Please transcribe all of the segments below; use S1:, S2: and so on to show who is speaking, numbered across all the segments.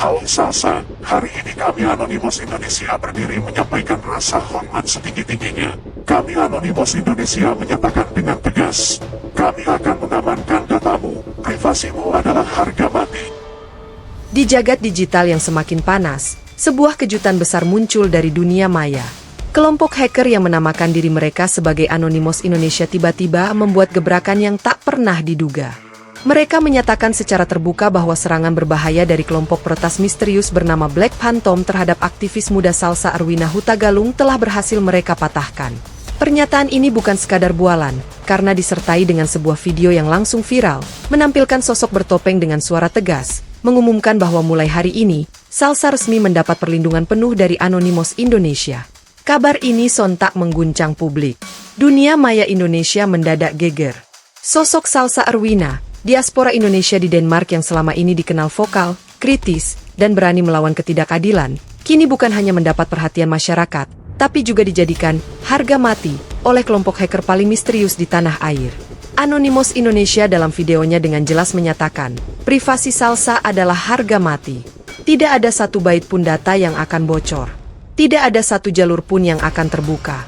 S1: Halo Salsa, hari ini kami Anonymous Indonesia berdiri menyampaikan rasa hormat setinggi-tingginya. Kami Anonymous Indonesia menyatakan dengan tegas, kami akan mengamankan datamu, privasimu adalah harga mati.
S2: Di jagat digital yang semakin panas, sebuah kejutan besar muncul dari dunia maya. Kelompok hacker yang menamakan diri mereka sebagai Anonymous Indonesia tiba-tiba membuat gebrakan yang tak pernah diduga. Mereka menyatakan secara terbuka bahwa serangan berbahaya dari kelompok peretas misterius bernama Black Phantom terhadap aktivis muda Salsa Arwina Hutagalung telah berhasil mereka patahkan. Pernyataan ini bukan sekadar bualan, karena disertai dengan sebuah video yang langsung viral, menampilkan sosok bertopeng dengan suara tegas, mengumumkan bahwa mulai hari ini, Salsa resmi mendapat perlindungan penuh dari Anonymous Indonesia. Kabar ini sontak mengguncang publik. Dunia maya Indonesia mendadak geger. Sosok Salsa Arwina, diaspora Indonesia di Denmark yang selama ini dikenal vokal, kritis, dan berani melawan ketidakadilan, kini bukan hanya mendapat perhatian masyarakat, tapi juga dijadikan harga mati oleh kelompok hacker paling misterius di tanah air. Anonymous Indonesia dalam videonya dengan jelas menyatakan, privasi Salsa adalah harga mati. Tidak ada satu bait pun data yang akan bocor. Tidak ada satu jalur pun yang akan terbuka.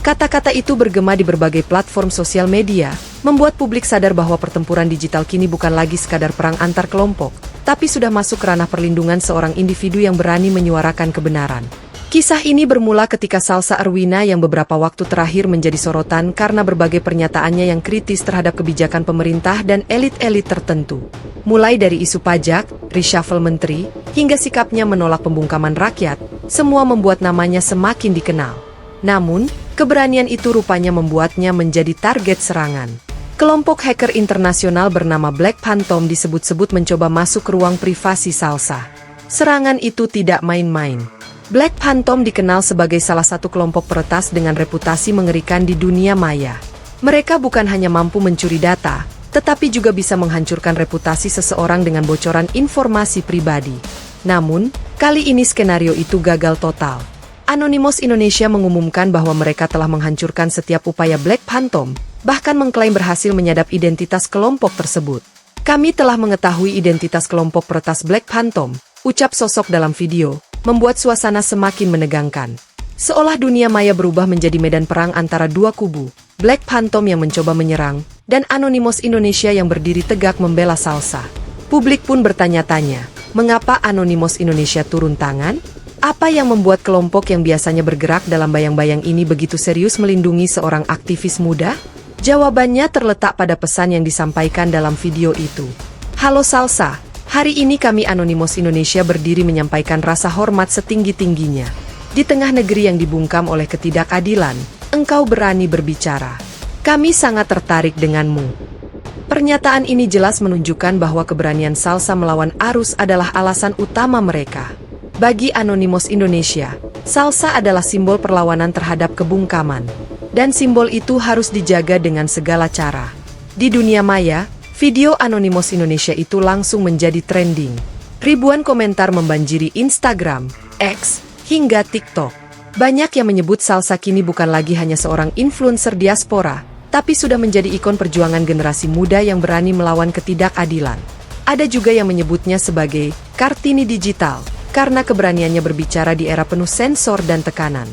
S2: Kata-kata itu bergema di berbagai platform sosial media, membuat publik sadar bahwa pertempuran digital kini bukan lagi sekadar perang antar kelompok, tapi sudah masuk ke ranah perlindungan seorang individu yang berani menyuarakan kebenaran. Kisah ini bermula ketika Salsa Arwina yang beberapa waktu terakhir menjadi sorotan karena berbagai pernyataannya yang kritis terhadap kebijakan pemerintah dan elit-elit tertentu. Mulai dari isu pajak, reshuffle menteri, hingga sikapnya menolak pembungkaman rakyat, semua membuat namanya semakin dikenal. Namun, keberanian itu rupanya membuatnya menjadi target serangan. Kelompok hacker internasional bernama Black Phantom disebut-sebut mencoba masuk ke ruang privasi Salsa. Serangan itu tidak main-main. Black Phantom dikenal sebagai salah satu kelompok peretas dengan reputasi mengerikan di dunia maya. Mereka bukan hanya mampu mencuri data, tetapi juga bisa menghancurkan reputasi seseorang dengan bocoran informasi pribadi. Namun, kali ini skenario itu gagal total. Anonymous Indonesia mengumumkan bahwa mereka telah menghancurkan setiap upaya Black Phantom, bahkan mengklaim berhasil menyadap identitas kelompok tersebut. Kami telah mengetahui identitas kelompok peretas Black Phantom, ucap sosok dalam video, membuat suasana semakin menegangkan. Seolah dunia maya berubah menjadi medan perang antara dua kubu, Black Phantom yang mencoba menyerang, dan Anonymous Indonesia yang berdiri tegak membela Salsa. Publik pun bertanya-tanya, mengapa Anonymous Indonesia turun tangan? Apa yang membuat kelompok yang biasanya bergerak dalam bayang-bayang ini begitu serius melindungi seorang aktivis muda? Jawabannya terletak pada pesan yang disampaikan dalam video itu. Halo Salsa, hari ini kami Anonymous Indonesia berdiri menyampaikan rasa hormat setinggi-tingginya. Di tengah negeri yang dibungkam oleh ketidakadilan, engkau berani berbicara. Kami sangat tertarik denganmu. Pernyataan ini jelas menunjukkan bahwa keberanian Salsa melawan arus adalah alasan utama mereka. Bagi Anonymous Indonesia, Salsa adalah simbol perlawanan terhadap kebungkaman. Dan simbol itu harus dijaga dengan segala cara. Di dunia maya, video Anonymous Indonesia itu langsung menjadi trending. Ribuan komentar membanjiri Instagram, X, hingga TikTok. Banyak yang menyebut Salsa kini bukan lagi hanya seorang influencer diaspora, tapi sudah menjadi ikon perjuangan generasi muda yang berani melawan ketidakadilan. Ada juga yang menyebutnya sebagai Kartini Digital, karena keberaniannya berbicara di era penuh sensor dan tekanan.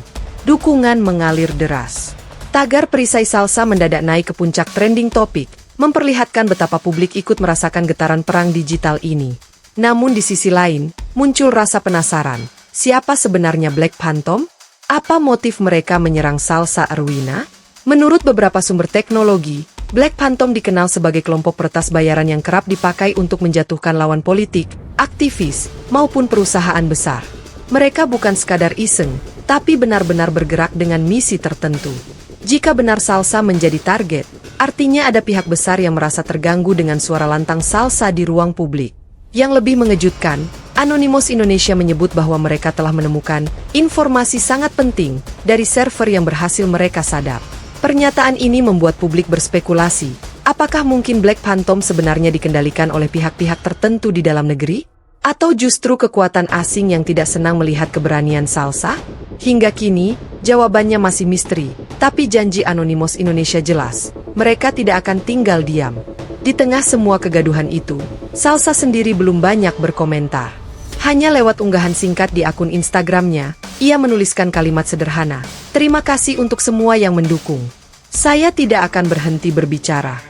S2: Dukungan mengalir deras. Tagar perisai Salsa mendadak naik ke puncak trending topik, memperlihatkan betapa publik ikut merasakan getaran perang digital ini. Namun di sisi lain, muncul rasa penasaran. Siapa sebenarnya Black Phantom? Apa motif mereka menyerang Salsa Arwina? Menurut beberapa sumber teknologi, Black Phantom dikenal sebagai kelompok peretas bayaran yang kerap dipakai untuk menjatuhkan lawan politik, aktivis, maupun perusahaan besar. Mereka bukan sekadar iseng, tapi benar-benar bergerak dengan misi tertentu. Jika benar Salsa menjadi target, artinya ada pihak besar yang merasa terganggu dengan suara lantang Salsa di ruang publik. Yang lebih mengejutkan, Anonymous Indonesia menyebut bahwa mereka telah menemukan informasi sangat penting dari server yang berhasil mereka sadap. Pernyataan ini membuat publik berspekulasi, apakah mungkin Black Phantom sebenarnya dikendalikan oleh pihak-pihak tertentu di dalam negeri? Atau justru kekuatan asing yang tidak senang melihat keberanian Salsa? Hingga kini, jawabannya masih misteri, tapi janji Anonymous Indonesia jelas, mereka tidak akan tinggal diam. Di tengah semua kegaduhan itu, Salsa sendiri belum banyak berkomentar. Hanya lewat unggahan singkat di akun Instagramnya, ia menuliskan kalimat sederhana, "Terima kasih untuk semua yang mendukung. Saya tidak akan berhenti berbicara."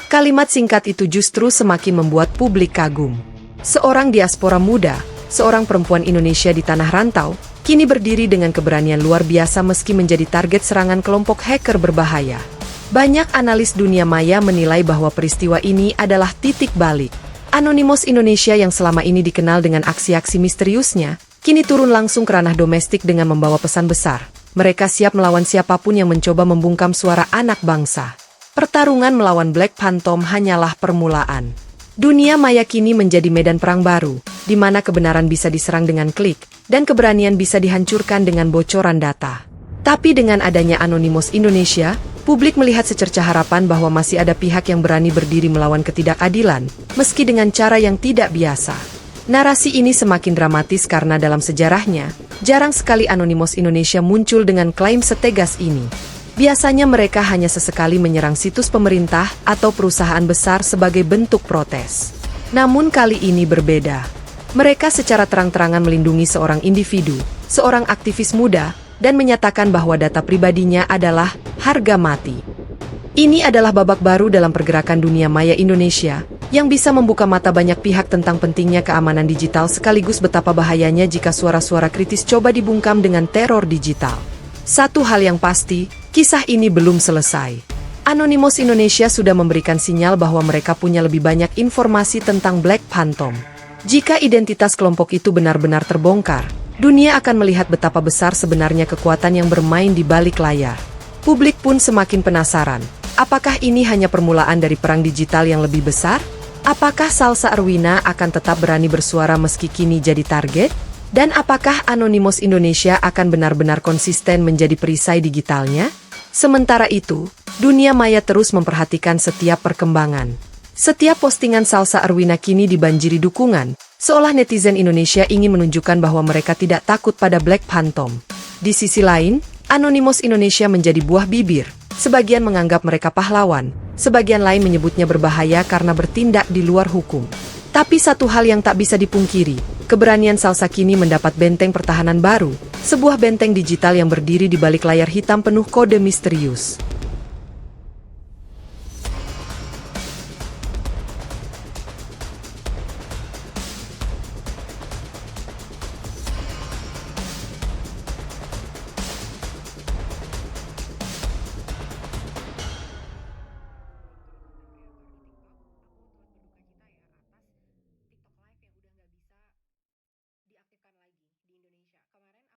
S2: Kalimat singkat itu justru semakin membuat publik kagum. Seorang diaspora muda, seorang perempuan Indonesia di tanah rantau, kini berdiri dengan keberanian luar biasa meski menjadi target serangan kelompok hacker berbahaya. Banyak analis dunia maya menilai bahwa peristiwa ini adalah titik balik. Anonymous Indonesia yang selama ini dikenal dengan aksi-aksi misteriusnya, kini turun langsung ke ranah domestik dengan membawa pesan besar. Mereka siap melawan siapapun yang mencoba membungkam suara anak bangsa. Pertarungan melawan Black Phantom hanyalah permulaan. Dunia maya kini menjadi medan perang baru, di mana kebenaran bisa diserang dengan klik, dan keberanian bisa dihancurkan dengan bocoran data. Tapi dengan adanya Anonymous Indonesia, publik melihat secerca harapan bahwa masih ada pihak yang berani berdiri melawan ketidakadilan, meski dengan cara yang tidak biasa. Narasi ini semakin dramatis karena dalam sejarahnya, jarang sekali Anonymous Indonesia muncul dengan klaim setegas ini. Biasanya mereka hanya sesekali menyerang situs pemerintah atau perusahaan besar sebagai bentuk protes. Namun kali ini berbeda. Mereka secara terang-terangan melindungi seorang individu, seorang aktivis muda, dan menyatakan bahwa data pribadinya adalah harga mati. Ini adalah babak baru dalam pergerakan dunia maya Indonesia, yang bisa membuka mata banyak pihak tentang pentingnya keamanan digital sekaligus betapa bahayanya jika suara-suara kritis coba dibungkam dengan teror digital. Satu hal yang pasti, kisah ini belum selesai. Anonymous Indonesia sudah memberikan sinyal bahwa mereka punya lebih banyak informasi tentang Black Phantom. Jika identitas kelompok itu benar-benar terbongkar, dunia akan melihat betapa besar sebenarnya kekuatan yang bermain di balik layar. Publik pun semakin penasaran. Apakah ini hanya permulaan dari perang digital yang lebih besar? Apakah Salsa Arwina akan tetap berani bersuara meski kini jadi target? Dan apakah Anonymous Indonesia akan benar-benar konsisten menjadi perisai digitalnya? Sementara itu, dunia maya terus memperhatikan setiap perkembangan. Setiap postingan Salsa Arwina kini dibanjiri dukungan, seolah netizen Indonesia ingin menunjukkan bahwa mereka tidak takut pada Black Phantom. Di sisi lain, Anonymous Indonesia menjadi buah bibir. Sebagian menganggap mereka pahlawan, sebagian lain menyebutnya berbahaya karena bertindak di luar hukum. Tapi satu hal yang tak bisa dipungkiri, keberanian Salsa kini mendapat benteng pertahanan baru, sebuah benteng digital yang berdiri di balik layar hitam penuh kode misterius.